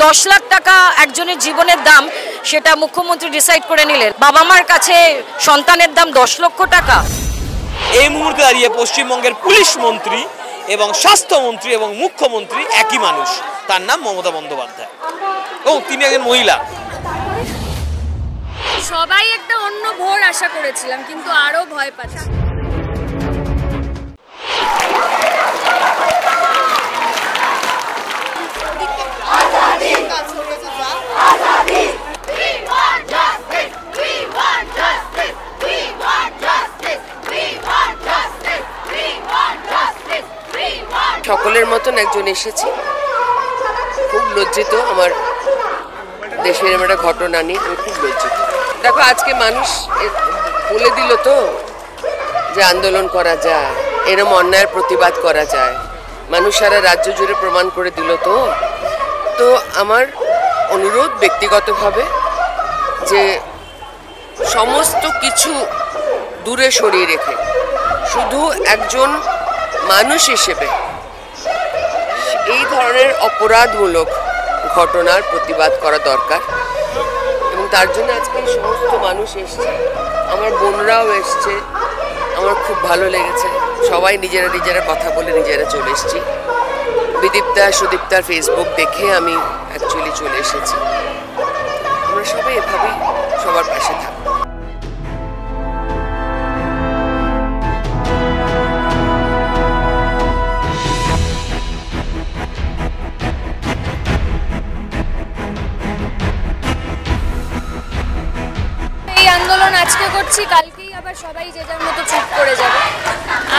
10 লাখ টাকা একজনের জীবনের দাম, সেটা মুখ্যমন্ত্রী ডিসাইড করে নিলেন। বাবা মার কাছে সন্তানের দাম 10 লক্ষ টাকা। এই মুহূর্তে দাঁড়িয়ে পশ্চিমবঙ্গের পুলিশ মন্ত্রী এবং স্বাস্থ্যমন্ত্রী এবং মুখ্যমন্ত্রী একই মানুষ, তার নাম মমতা বন্দ্যোপাধ্যায়, এবং তিনি একজন মহিলা। সবাই একটা অন্য ভোর আশা করেছিলাম, কিন্তু আরো ভয় পাচ্ছি। সকলের মতন একজন এসেছি, খুব লজ্জিত। আমার দেশের একটা ঘটনা নিয়ে আমি খুব লজ্জিত। দেখো, আজকে মানুষ বলে দিল তো যে আন্দোলন করা যায়, এরম অন্যায়ের প্রতিবাদ করা যায়। মানুষ সারা রাজ্য জুড়ে প্রমাণ করে দিল তো আমার অনুরোধ ব্যক্তিগতভাবে যে সমস্ত কিছু দূরে সরিয়ে রেখে শুধু একজন মানুষ হিসেবে এই ধরনের অপরাধমূলক ঘটনার প্রতিবাদ করা দরকার। এবং তার জন্য আজকে সমস্ত মানুষ এসছে, আমার বোনরাও এসছে, আমার খুব ভালো লেগেছে। সবাই নিজেরা কথা বলে নিজেরা চলে এসেছি। বিদীপ্তা সুদীপ্তার ফেসবুক দেখে আমি অ্যাকচুয়ালি চলে এসেছি। আমরা সবাই এভাবেই সবার পাশে থাকবো। আন্দোলন আজকে করছি, কালকেই আবার সবাই যে যার মতো চুপ করে যাবে।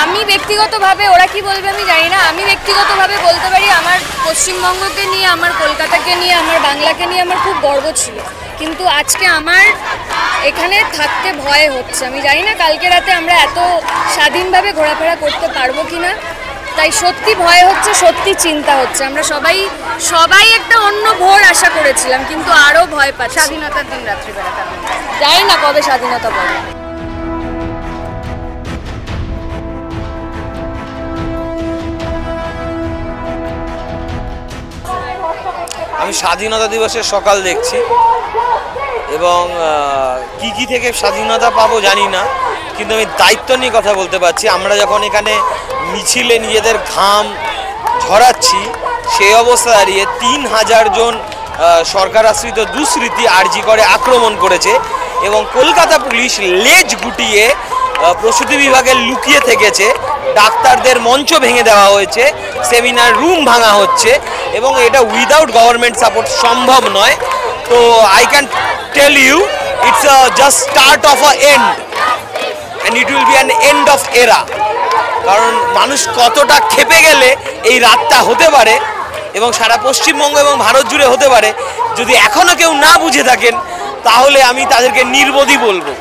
আমি ব্যক্তিগতভাবে, ওরা কি বলবে আমি জানি না, আমি ব্যক্তিগতভাবে বলতে পারি আমার পশ্চিমবঙ্গকে নিয়ে, আমার কলকাতাকে নিয়ে, আমার বাংলাকে নিয়ে আমার খুব গর্ব ছিল। কিন্তু আজকে আমার এখানে থাকতে ভয় হচ্ছে। আমি জানি না কালকে রাতে আমরা এত স্বাধীনভাবে ঘোরাফেরা করতে পারবো কিনা, তাই সত্যি ভয় হচ্ছে, সত্যি চিন্তা হচ্ছে। আমরা সবাই একটা অন্য ভোর আশা করেছিলাম, কিন্তু আরো ভয় পাচ্ছি। স্বাধীনতার দিন রাত্রিবেলা জানি না কবে স্বাধীনতা পাবো। আমি স্বাধীনতা দিবসের সকাল দেখছি, এবং কি থেকে স্বাধীনতা পাবো জানি না, কিন্তু আমি দায়িত্ব নিয়ে কথা বলতে পারছি। আমরা যখন এখানে মিছিলে নিজেদের ঘাম ঝরাচ্ছি, সেই অবস্থা দাঁড়িয়ে 3000 জন সরকার আশ্রিত দুষ্কৃতী আরজি করে আক্রমণ করেছে, এবং কলকাতা পুলিশ লেজ গুটিয়ে প্রসূতি বিভাগে লুকিয়ে থেকেছে। ডাক্তারদের মঞ্চ ভেঙে দেওয়া হয়েছে, সেমিনার রুম ভাঙা হচ্ছে, এবং এটা উইদাউট গভর্নমেন্ট সাপোর্ট সম্ভব নয়। তো I can tell you it's just start of a end, and it will be an end of era. কারণ মানুষ কতটা ক্ষেপে গেলে এই রাতটা হতে পারে, এবং সারা পশ্চিমবঙ্গ এবং ভারত জুড়ে হতে পারে, যদি এখনও কেউ না বুঝে থাকেন, তাহলে আমি তাদেরকে নির্বোধই বলবো।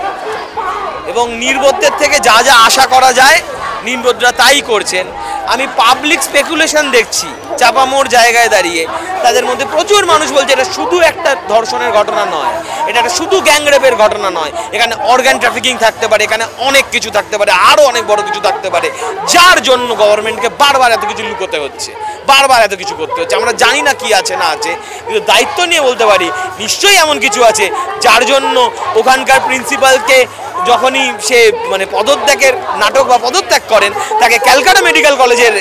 এবং নির্বোধদের থেকে যা যা আশা করা যায় নির্বোধরা তাই করছেন। আমি পাবলিক স্পেকুলেশন দেখছি চাপামোড় জায়গায় দাঁড়িয়ে, তাদের মধ্যে প্রচুর মানুষ বলছে এটা শুধু একটা ধর্ষণের ঘটনা নয়, এটা একটা শুধু গ্যাংরেপের ঘটনা নয়, এখানে অর্গান ট্রাফিকিং থাকতে পারে, এখানে অনেক কিছু থাকতে পারে, আরও অনেক বড় কিছু থাকতে পারে, যার জন্য গভর্নমেন্টকে বারবার এত কিছু লুকোতে হচ্ছে, বারবার এত কিছু করতে হচ্ছে। আমরা জানি না কি আছে না আছে, কিন্তু দায়িত্ব নিয়ে বলতে পারি নিশ্চয়ই এমন কিছু আছে যার জন্য ওখানকার প্রিন্সিপালকে যখনই সে পদত্যাগের নাটক বা পদত্যাগ করেন, তাকে ক্যালকাটা মেডিকেল কলেজের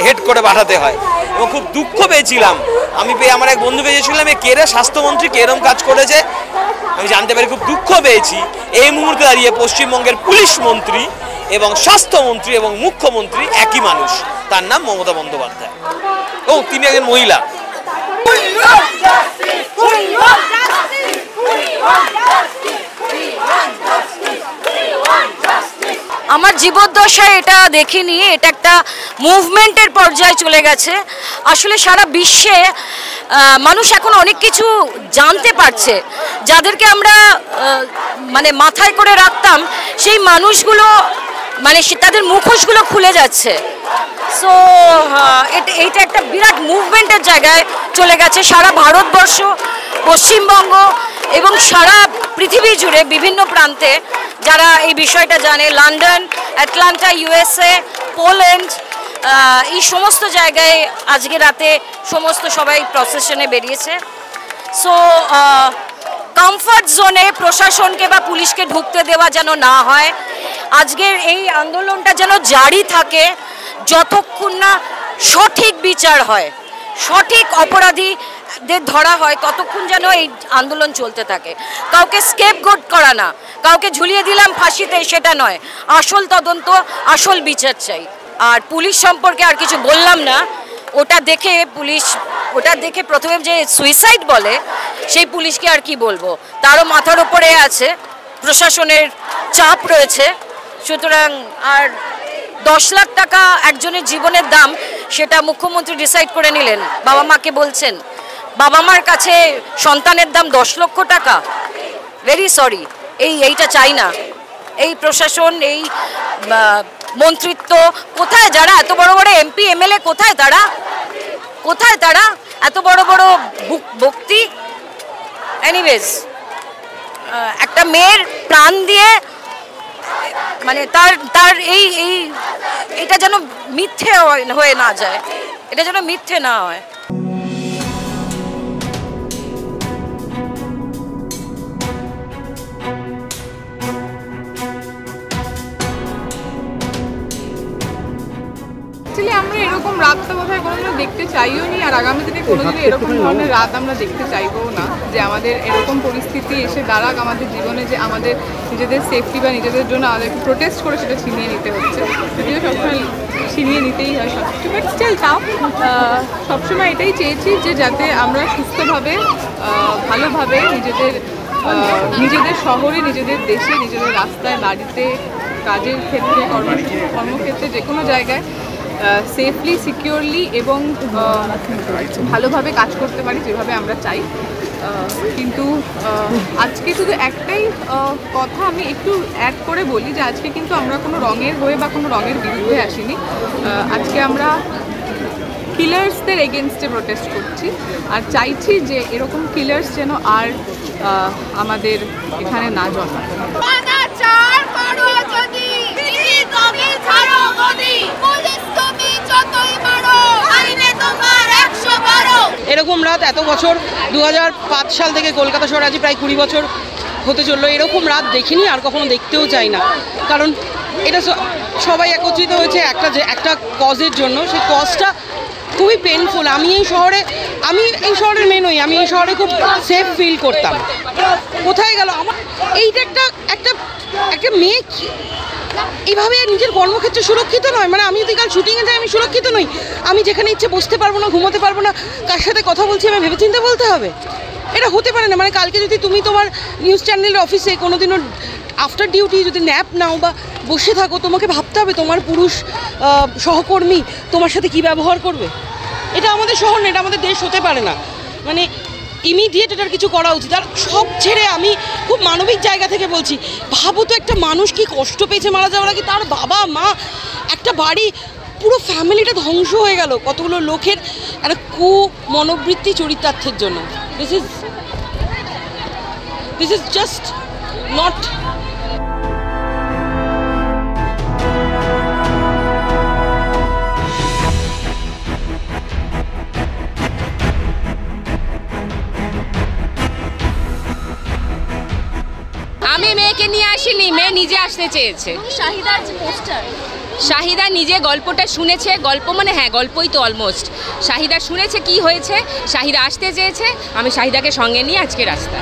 হেড করে পাঠাতে হয়। এবং খুব দুঃখ পেয়েছিলাম আমি, আমার এক বন্ধু পেয়েছিলাম কেরা স্বাস্থ্যমন্ত্রী কেরম কাজ করেছে, আমি জানতে পারি খুব দুঃখ পেয়েছি। এই মুহূর্তে দাঁড়িয়ে পশ্চিমবঙ্গের পুলিশ মন্ত্রী এবং স্বাস্থ্যমন্ত্রী এবং মুখ্যমন্ত্রী একই মানুষ, তার নাম মমতা বন্দ্যোপাধ্যায়, এবং তিনি একজন মহিলা। আমার জীবদ্দশায় এটা দেখিনি, এটা একটা মুভমেন্টের পর্যায়ে চলে গেছে। আসলে সারা বিশ্বে মানুষ এখন অনেক কিছু জানতে পারছে, যাদেরকে আমরা মাথায় করে রাখতাম, সেই মানুষগুলো তাদের মুখোশগুলো খুলে যাচ্ছে। সো এইটা একটা বিরাট মুভমেন্টের জায়গায় চলে গেছে। সারা ভারতবর্ষ, পশ্চিমবঙ্গ এবং সারা পৃথিবী জুড়ে বিভিন্ন প্রান্তে যারা এই বিষয়টা জানে, লন্ডন, অ্যাটলান্টা, USA, পোল্যান্ড, এই সমস্ত জায়গায় আজকে রাতে সমস্ত সবাই প্রসেশনে বেরিয়েছে। সো কমফর্ট জোনে প্রশাসনকে বা পুলিশকে ঢুকতে দেওয়া যেন না হয়। আজকের এই আন্দোলনটা যেন জারি থাকে যতক্ষণ না সঠিক বিচার হয়, সঠিক অপরাধীদের ধরা হয়, ততক্ষণ যেন এই আন্দোলন চলতে থাকে। কাউকে স্কেপগোট করা না, কাউকে ঝুলিয়ে দিলাম ফাঁসিতে, সেটা নয়। আসল তদন্ত, আসল বিচার চাই। আর পুলিশ সম্পর্কে আর কিছু বললাম না। ওটা দেখে প্রথমে যে সুইসাইড বলে সেই পুলিশকে আর কি বলবো, তারও মাথার উপরে আছে, প্রশাসনের চাপ রয়েছে। সুতরাং আর 10 লাখ টাকা একজনের জীবনের দাম, সেটা মুখ্যমন্ত্রী ডিসাইড করে নিলেন। বাবা মাকে বলছেন, বাবা মার কাছে সন্তানের দাম 10 লক্ষ টাকা। ভেরি সরি, এইটা চাই না। এই প্রশাসন, এই মন্ত্রিত্ব কোথায়? যারা এত বড় বড় এমপি এমএলএ কোথায় তারা? এত বড় বড় বক্তি। এনিওয়েজ, একটা মেয়ের প্রাণ দিয়ে মানে তার এটা যেন মিথ্যে হয়ে না যায়, এটা যেন মিথ্যে না হয়। আমরা এরকম রাত তো বোধহয় কোনোদিনও দেখতে চাইও নি, আর আগামী দিনে কোনোদিনও এরকম ধরনের রাত আমরা দেখতে চাইবও না, যে আমাদের এরকম পরিস্থিতি এসে দাঁড়াক আমাদের জীবনে, যে আমাদের নিজেদের সেফটি বা নিজেদের জন্য আমাদেরকে প্রোটেস্ট করে সেটা ছিনিয়ে নিতে হচ্ছে। যদিও সবসময় ছিনিয়ে নিতেই হয় সব কিছু, বাট স্টিল তাও সবসময় এটাই চেয়েছি যে যাতে আমরা সুস্থভাবে ভালোভাবে নিজেদের শহরে, নিজেদের দেশে, নিজেদের রাস্তায়, বাড়িতে, কাজের ক্ষেত্রে, কর্মক্ষেত্রে, যে কোনো জায়গায় সেফলি, সিকিউরলি এবং ভালোভাবে কাজ করতে পারি যেভাবে আমরা চাই। কিন্তু আজকে শুধু একটাই কথা আমি একটু অ্যাড করে বলি, যে আজকে কিন্তু আমরা কোনো রঙের হয়ে বা কোনো রঙের বিরুদ্ধে আসিনি। আজকে আমরা কিলার্সদের এগেনস্টে প্রোটেস্ট করছি, আর চাইছি যে এরকম কিলার্স যেন আর আমাদের এখানে না জন্মায়। এরকম রাত এত বছর, 2005 সাল থেকে কলকাতা শহরে আজ প্রায় 20 বছর হতে চললো, এরকম রাত দেখিনি, আর কখনো দেখতেও চাই না। কারণ এটা সবাই একত্রিত হয়েছে একটা কজের জন্য। সেই কজটা খুবই পেনফুল। আমি এই শহরের মেয়ে নই, আমি এই শহরে খুব সেফ ফিল করতাম। কোথায় গেল আমার এইটা? একটা মেয়ে এইভাবে নিজের কর্মক্ষেত্রে সুরক্ষিত নয়। মানে আমি যদি কাল শুটিংয়ে যাই, আমি সুরক্ষিত নই। আমি যেখানে ইচ্ছে বসতে পারবো না, ঘুমোতে পারবো না, কার সাথে কথা বলছি আমি ভেবেচিন্তে বলতে হবে? এটা হতে পারে না। মানে কালকে যদি তুমি তোমার নিউজ চ্যানেলের অফিসে কোনোদিনও আফটার ডিউটি যদি ন্যাপ নাও বা বসে থাকো, তোমাকে ভাবতে হবে তোমার পুরুষ সহকর্মী তোমার সাথে কী ব্যবহার করবে। এটা আমাদের শহর না, এটা আমাদের দেশ হতে পারে না। মানে ইমিডিয়েট এটার কিছু করা উচিত। আর সব ছেড়ে আমি খুব মানবিক জায়গা থেকে বলছি, ভাবো তো একটা মানুষ কি কষ্ট পেয়েছে মারা যাওয়ার আগে। তার বাবা মা, একটা বাড়ি, পুরো ফ্যামিলিটা ধ্বংস হয়ে গেল কতগুলো লোকের একটা মনোবৃত্তি চরিতার্থের জন্য। This is just not. আমি মেয়েকে নিয়ে আসিনি, মেয়ে নিজে আসতে চেয়েছে। শাহিদার যে পোস্টার, শাহিদা নিজে গল্পটা শুনেছে, গল্প মানে হ্যাঁ গল্পই তো অলমোস্ট। শাহিদা শুনেছে কি হয়েছে, শাহিদা আসতে চেয়েছে, আমি শাহিদাকে সঙ্গে নিয়ে আজকে রাস্তা।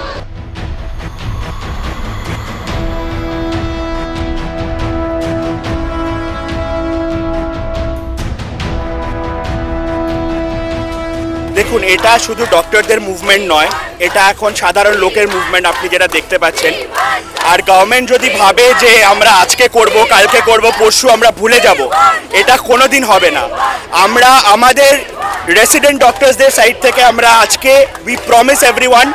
দেখুন, এটা শুধু ডক্টরদের মুভমেন্ট নয়, এটা এখন সাধারণ লোকের মুভমেন্ট আপনি যেটা দেখতে পাচ্ছেন। আর গভর্নমেন্ট যদি ভাবে যে আমরা আজকে করব, কালকে করব, পরশু আমরা ভুলে যাব, এটা কোনোদিন হবে না। আমরা আমাদের রেসিডেন্ট ডক্টরসদের সাইড থেকে আমরা আজকে উই প্রমিস এভরিওয়ান,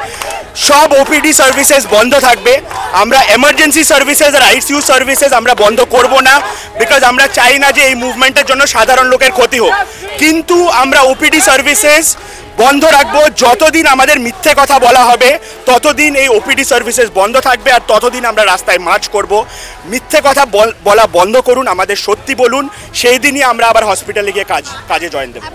সব ওপিডি সার্ভিসেস বন্ধ থাকবে। আমরা এমার্জেন্সি সার্ভিসেস আর আইসিইউ সার্ভিসেস আমরা বন্ধ করব না, বিকজ আমরা চাই না যে এই মুভমেন্টের জন্য সাধারণ লোকের ক্ষতি হোক। কিন্তু আমরা ওপিডি সার্ভিসেস বন্ধ রাখবো। যতদিন আমাদের মিথ্যে কথা বলা হবে ততদিন এই ওপিডি সার্ভিসেস বন্ধ থাকবে, আর ততদিন আমরা রাস্তায় মার্চ করব। মিথ্যে কথা বলা বন্ধ করুন, আমাদের সত্যি বলুন, সেই দিনই আমরা আবার হসপিটালে গিয়ে কাজে জয়েন দেবো।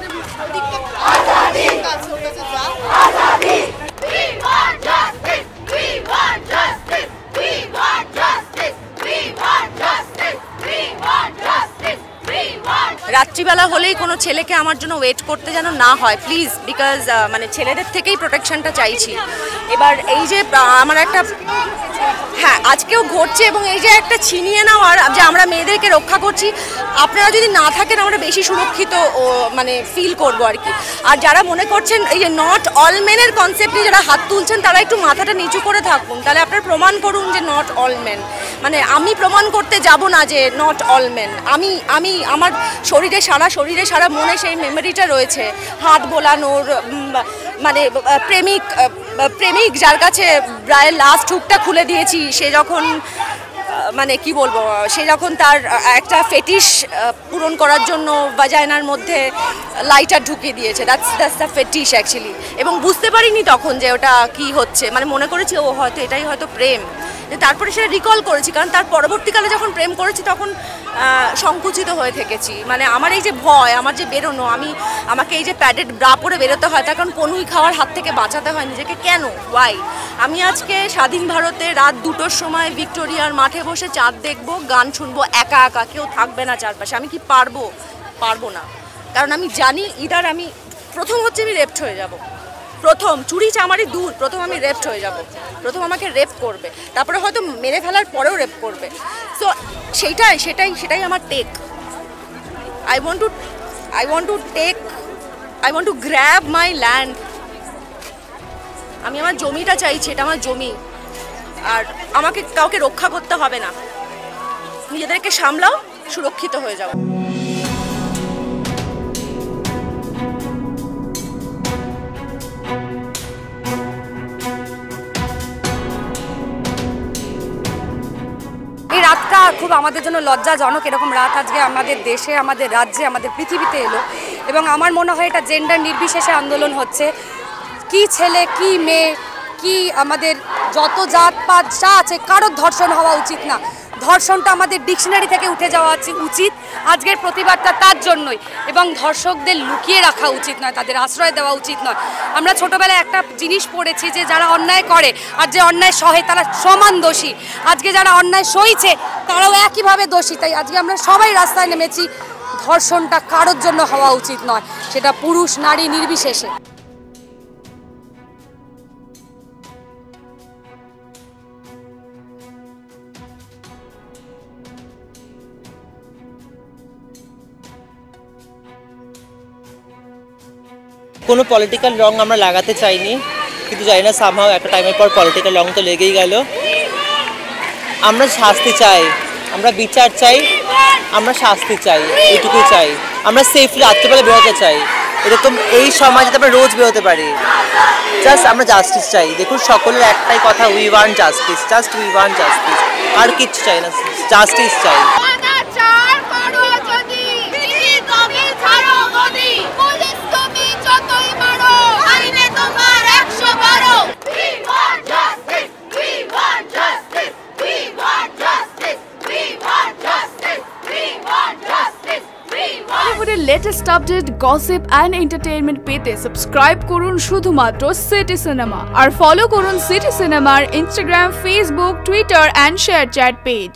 রাত্রিবেলা হলেই কোনো ছেলেকে আমার জন্য ওয়েট করতে যেন না হয় প্লিজ, বিকজ মানে ছেলেদের থেকেই প্রোটেকশনটা চাইছি। এবার এই যে আমার একটা হ্যাঁ আজকেও ঘটছে, এবং এই যে একটা ছিনিয়ে নেওয়ার যে আমরা মেয়েদেরকে রক্ষা করছি, আপনারা যদি না থাকেন আমরা বেশি সুরক্ষিত মানে ফিল করবো আর কি। আর যারা মনে করছেন এই যে নট অল মেনের কনসেপ্ট নিয়ে যারা হাত তুলছেন তারা একটু মাথাটা নিচু করে থাকুন, তাহলে আপনারা প্রমাণ করুন যে নট অল মেন। মানে আমি প্রমাণ করতে যাব না যে নট অল মেন। আমি আমার শরীরে সারা মনে সেই মেমোরিটা রয়েছে, হাত বোলানোর, মানে প্রেমিক যার কাছে প্রায় লাস্ট হুকটা খুলে দিয়েছি, সে যখন মানে কি বলবো, সে যখন তার একটা ফেটিশ পূরণ করার জন্য ভাজাইনার মধ্যে লাইটার ঢুকিয়ে দিয়েছে, দ্যাটস দ্য ফেটিশ অ্যাকচুয়ালি। এবং বুঝতে পারিনি তখন যে ওটা কি হচ্ছে, মানে মনে করেছি ও হয়তো এটাই হয়তো প্রেম। তারপরে সেটা রিকল করেছি, কারণ তার পরবর্তীকালে যখন প্রেম করেছি তখন সংকুচিত হয়ে থেকেছি। মানে আমার এই যে ভয়, আমার যে বেরোনো, আমাকে এই যে প্যাডেড ব্রা পরে বেরোতে হয়, তার কারণ কনুই খাওয়ার হাত থেকে বাঁচাতে হয় নিজেকে। কেন, ওয়াই? আমি আজকে স্বাধীন ভারতে রাত 2টোর সময় ভিক্টোরিয়ার মাঠে বসে চাঁদ দেখবো, গান শুনবো একা একা, কেউ থাকবে না চারপাশে। আমি কি পারবো না, কারণ আমি জানি ইদার আমি প্রথম হচ্ছে আমি রেপ্ট হয়ে যাব। প্রথম চুরি চামারি দূর, প্রথম আমি রেপ্ট হয়ে যাব, প্রথম আমাকে রেপ করবে, তারপরে হয়তো মেরে ফেলার পরেও রেপ করবে। সো সেটাই আমার take. I want to grab my land. আমি আমার জমিটা চাইছি, এটা আমার জমি, আর আমাকে কাউকে রক্ষা করতে হবে না। নিজেদেরকে সামলাও, সুরক্ষিত হয়ে যাও। এই রাতটা খুব আমাদের জন্য লজ্জাজনক। এরকম রাত আজকে আমাদের দেশে, আমাদের রাজ্যে, আমাদের পৃথিবীতে এলো, এবং আমার মনে হয় এটা জেন্ডার নির্বিশেষে আন্দোলন হচ্ছে। কি ছেলে কি মেয়ে কি আমাদের যত জাতপাত যা আছে, কারোর ধর্ষণ হওয়া উচিত না। ধর্ষণটা আমাদের ডিকশনারি থেকে উঠে যাওয়া উচিত। আজকের প্রতিবাদটা তার জন্যই, এবং ধর্ষকদের লুকিয়ে রাখা উচিত নয়, তাদের আশ্রয় দেওয়া উচিত নয়। আমরা ছোটোবেলায় একটা জিনিস পড়েছি যে যারা অন্যায় করে আর যে অন্যায় সহে তারা সমান দোষী। আজকে যারা অন্যায় সইছে তারাও একইভাবে দোষী। তাই আজকে আমরা সবাই রাস্তায় নেমেছি। ধর্ষণটা কারোর জন্য হওয়া উচিত নয়, সেটা পুরুষ নারী নির্বিশেষে। কোনো পলিটিক্যাল রং আমরা লাগাতে চাইনি, কিন্তু জানি না সামহাও একটা টাইমের পর পলিটিক্যাল রং তো লেগেই গেল। আমরা শাস্তি চাই, আমরা বিচার চাই, আমরা শাস্তি চাই, এইটুকুই চাই। আমরা সেফলি রাত্রিবেলা বেরোতে চাই, এরকম এই সমাজে আমরা রোজ বেরোতে পারি। জাস্ট আমরা জাস্টিস চাই। দেখুন সকলের একটাই কথা, we want justice, just we want justice, আর কিচ্ছু চাই না, জাস্টিস চাই। বলিউডের latest update, gossip and entertainment পেতে সাবস্ক্রাইব করুন শুধুমাত্র সিটি সিনেমা, আর ফলো করুন সিটি সিনেমার Instagram, Facebook, Twitter and ShareChat page.